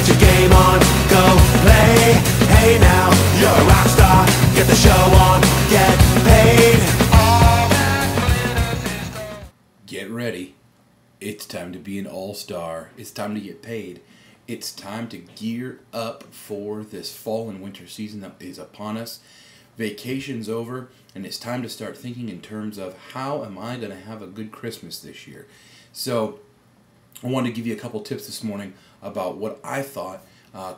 Get your game on, go play. Hey now, you're a rock star. Get the show on, get paid. All that glitters is gold. Get ready. It's time to be an all-star. It's time to get paid. It's time to gear up for this fall and winter season that is upon us. Vacation's over, and it's time to start thinking in terms of how am I going to have a good Christmas this year. So I wanted to give you a couple tips this morning about what I thought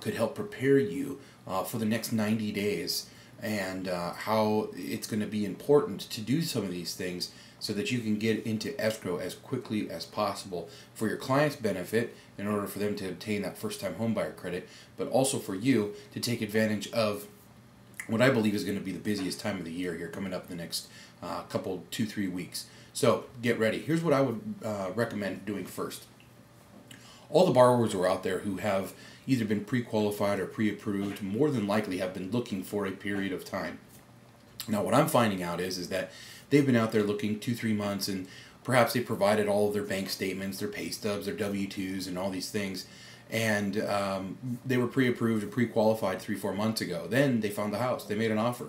could help prepare you for the next 90 days and how it's going to be important to do some of these things so that you can get into escrow as quickly as possible for your client's benefit in order for them to obtain that first-time homebuyer credit, but also for you to take advantage of what I believe is going to be the busiest time of the year here coming up in the next couple, 2-3 weeks. So get ready. Here's what I would recommend doing first. All the borrowers who are out there who have either been pre-qualified or pre-approved more than likely have been looking for a period of time. Now what I'm finding out is that they've been out there looking 2-3 months, and perhaps they provided all of their bank statements, their pay stubs, their W-2s, and all these things, and they were pre-approved or pre-qualified 3-4 months ago. Then they found the house, they made an offer,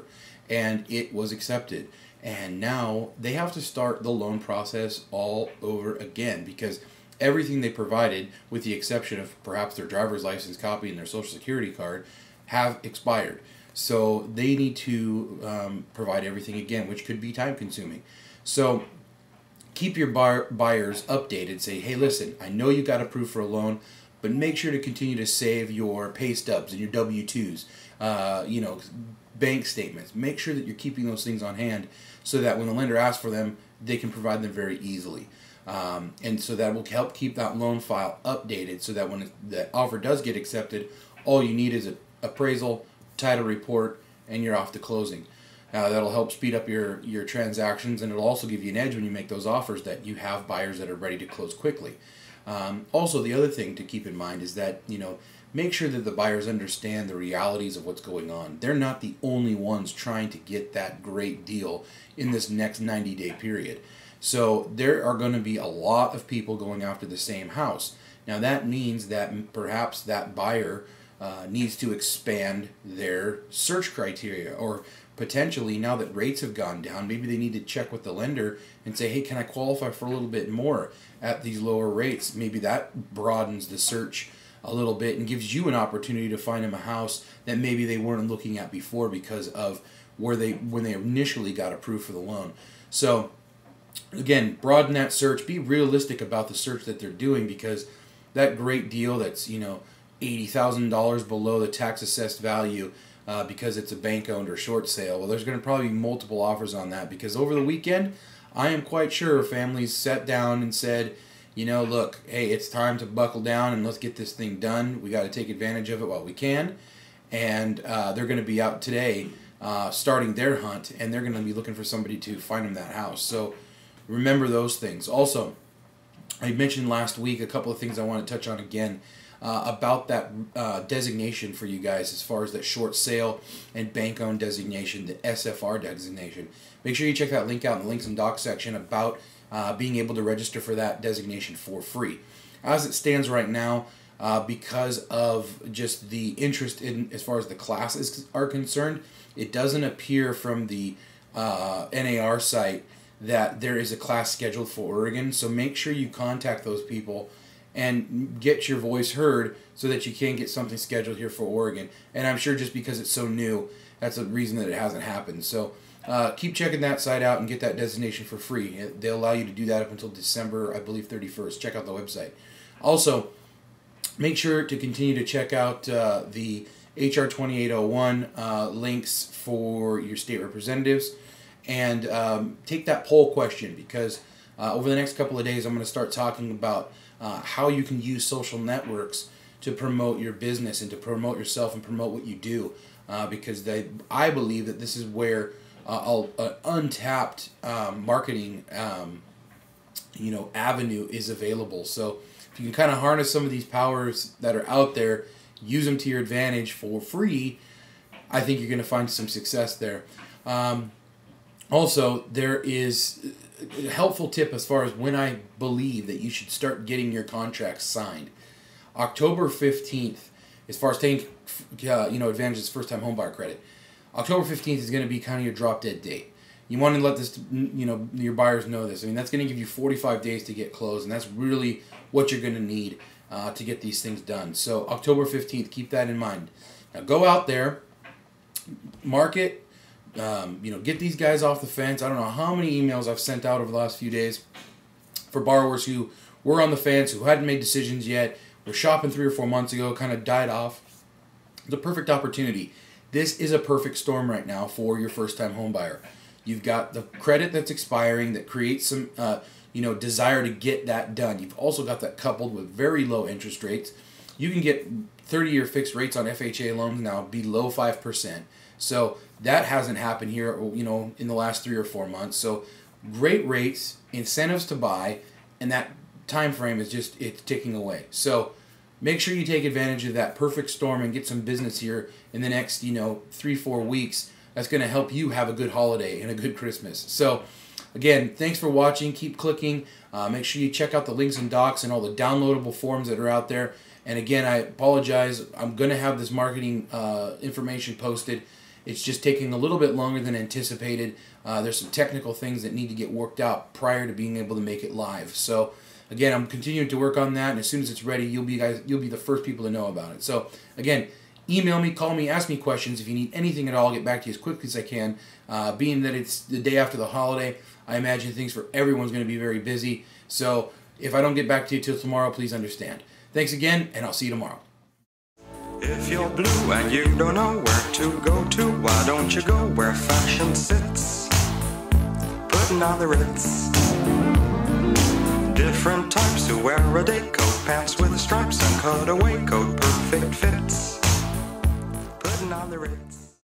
and it was accepted. And now they have to start the loan process all over again because everything they provided, with the exception of perhaps their driver's license copy and their social security card, have expired. So they need to provide everything again, which could be time consuming. So keep your buyers updated. Say, hey, listen, I know you got approved for a loan, but make sure to continue to save your pay stubs and your W-2s, bank statements. Make sure that you're keeping those things on hand so that when the lender asks for them, they can provide them very easily. And so that will help keep that loan file updated so that when the offer does get accepted, all you need is an appraisal, title report, and you're off to closing. That'll help speed up your transactions, and it'll also give you an edge when you make those offers that you have buyers that are ready to close quickly. Also, the other thing to keep in mind is that, make sure that the buyers understand the realities of what's going on. They're not the only ones trying to get that great deal in this next 90-day period. So there are going to be a lot of people going after the same house. Now that means that perhaps that buyer needs to expand their search criteria, or potentially, now that rates have gone down, maybe they need to check with the lender and say, hey, can I qualify for a little bit more at these lower rates? Maybe that broadens the search a little bit and gives you an opportunity to find them a house that maybe they weren't looking at before because of when they initially got approved for the loan. So again, broaden that search. Be realistic about the search that they're doing, because that great deal that's $80,000 below the tax assessed value because it's a bank owned or short sale, well, there's going to probably be multiple offers on that, because over the weekend I am quite sure families sat down and said, look, hey, it's time to buckle down and let's get this thing done. We got to take advantage of it while we can. And they're going to be out today starting their hunt, and they're going to be looking for somebody to find them that house. So remember those things. Also, I mentioned last week a couple of things I want to touch on again about that designation for you guys as far as that short sale and bank-owned designation, the SFR designation. Make sure you check that link out in the links and docs section about being able to register for that designation for free. As it stands right now, because of just the interest in as far as the classes are concerned, it doesn't appear from the NAR site that there is a class scheduled for Oregon. So make sure you contact those people and get your voice heard so that you can get something scheduled here for Oregon. And I'm sure just because it's so new, that's the reason that it hasn't happened. So keep checking that site out and get that designation for free. They'll allow you to do that up until December, I believe, 31st. Check out the website. Also, make sure to continue to check out the HR 2801 links for your state representatives, and take that poll question, because over the next couple of days I'm going to start talking about how you can use social networks to promote your business and to promote yourself and promote what you do, because I believe that this is where an untapped marketing avenue is available. So if you can kind of harness some of these powers that are out there, use them to your advantage for free, I think you're going to find some success there. Also, there is a helpful tip as far as when I believe that you should start getting your contracts signed. October 15th as far as taking advantage of this first-time homebuyer credit. October 15th is going to be kind of your drop-dead date. You want to let this, your buyers know this. I mean, that's going to give you 45 days to get closed, and that's really what you're going to need to get these things done. So October 15th, keep that in mind. Now go out there, market, get these guys off the fence. I don't know how many emails I've sent out over the last few days for borrowers who were on the fence, who hadn't made decisions yet, were shopping 3 or 4 months ago, kind of died off. It's a perfect opportunity. This is a perfect storm right now for your first-time home buyer. You've got the credit that's expiring that creates some desire to get that done. You've also got that coupled with very low interest rates. You can get 30-year fixed rates on FHA loans now below 5%. So that hasn't happened here, in the last 3 or 4 months. So great rates, incentives to buy, and that time frame is it's ticking away. So make sure you take advantage of that perfect storm and get some business here in the next 3-4 weeks. That's going to help you have a good holiday and a good Christmas. So again, thanks for watching. Keep clicking. Make sure you check out the links and docs and all the downloadable forms that are out there. And again, I apologize. I'm going to have this marketing information posted. It's just taking a little bit longer than anticipated. There's some technical things that need to get worked out prior to being able to make it live. So again, I'm continuing to work on that, and as soon as it's ready, you'll be the first people to know about it. So again, email me, call me, ask me questions. If you need anything at all, I'll get back to you as quickly as I can. Being that it's the day after the holiday, I imagine things for everyone's going to be very busy. So if I don't get back to you till tomorrow, please understand. Thanks again, and I'll see you tomorrow. If you're blue and you don't know where to go to, why don't you go where fashion sits, putting on the Ritz. Different types who wear a day coat, pants with stripes and cutaway coat, perfect fits, putting on the Ritz.